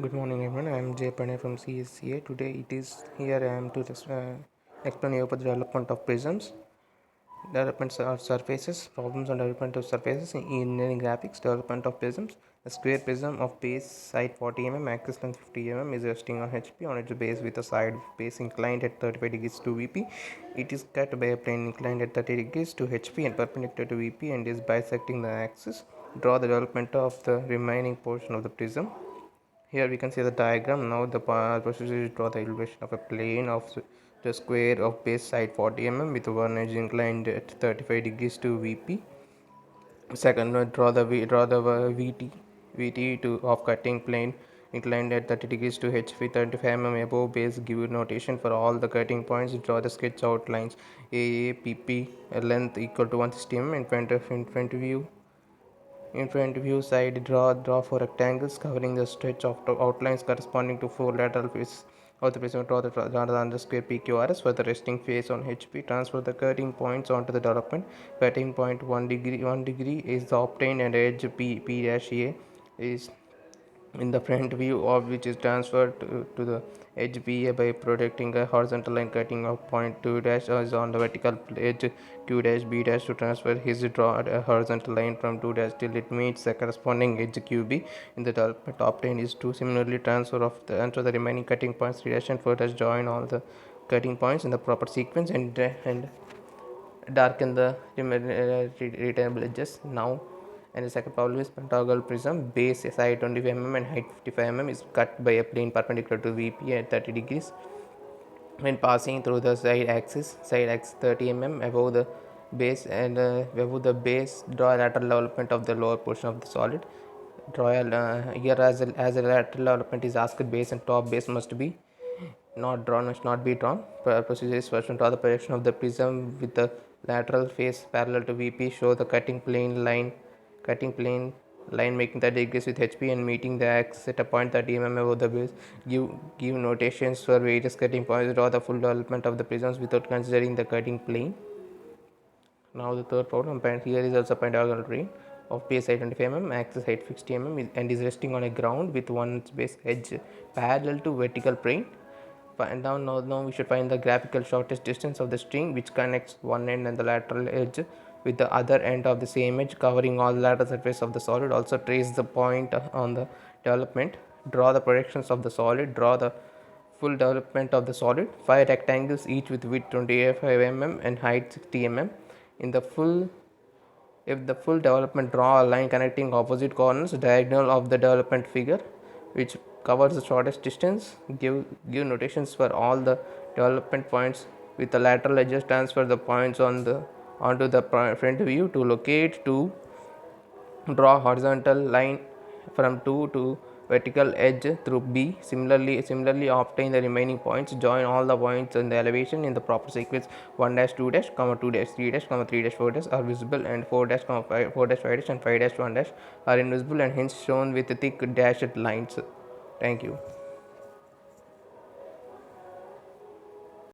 Good morning, everyone. I am Jay Panay from CSCA. Today, it is here I am to just explain you about the development of prisms, development of surfaces, problems on development of surfaces in engineering graphics, development of prisms. A square prism of base side 40 mm, axis length 50 mm is resting on HP on its base with a side base inclined at 35 degrees to VP. It is cut by a plane inclined at 30 degrees to HP and perpendicular to VP and is bisecting the axis. Draw the development of the remaining portion of the prism. Here we can see the diagram. Now the procedure is draw the elevation of a plane of the square of base side 40 mm with one edge inclined at 35 degrees to VP. Second, draw the VT to of cutting plane inclined at 30 degrees to HV 35 mm above base. Give notation for all the cutting points. Draw the sketch outlines. PP length equal to 160 mm in front view side, draw four rectangles covering the stretch of outlines corresponding to four lateral faces of the prism. Draw the undersquare PQRS for the resting face on HP. Transfer the cutting points onto the development. Cutting point 1 degree is the obtained and edge P dash A is in the front view of which is transferred to the edge BA by projecting a horizontal line cutting off point 2 dash is on the vertical edge Q dash B dash to transfer his draw a horizontal line from 2 dash till it meets the corresponding edge QB in the development obtained is to similarly transfer the remaining cutting points 3 dash and 4 dash join all the cutting points in the proper sequence and darken the retainable edges. Now, and the second problem is pentagonal prism base side 25 mm and height 55 mm is cut by a plane perpendicular to VP at 30 degrees when passing through the side axis 30 mm above the base and above the base. Draw a lateral development of the lower portion of the solid. Draw here as a lateral development is asked, base and top base must be must not be drawn. Procedure is first to draw the projection of the prism with the lateral face parallel to VP. Show the cutting plane line making 30 degrees with HP and meeting the axis at a point 30 mm above the base. Give notations for various cutting points. Draw the full development of the prisms without considering the cutting plane. Now the third problem, here is also pentagonal plane of base height 25 mm, axis height 60 mm and is resting on a ground with one base edge parallel to vertical plane. And now we should find the graphical shortest distance of the string which connects one end and the lateral edge with the other end of the same edge covering all the lateral surface of the solid. Also trace the point on the development. Draw the projections of the solid. Draw the full development of the solid. 5 rectangles each with width 25 mm and height 60 mm. If the full development, draw a line connecting opposite corners diagonal of the development figure which covers the shortest distance. Give notations for all the development points with the lateral edges. Transfer the points onto the front view to locate to draw horizontal line from 2 to vertical edge through B. Similarly obtain the remaining points. Join all the points in the elevation in the proper sequence. 1 dash 2 dash comma 2 dash 3 dash comma 3 dash 4 dash are visible and 4 dash comma 4 dash 5 dash and 5 dash 1 dash are invisible and hence shown with thick dashed lines. Thank you.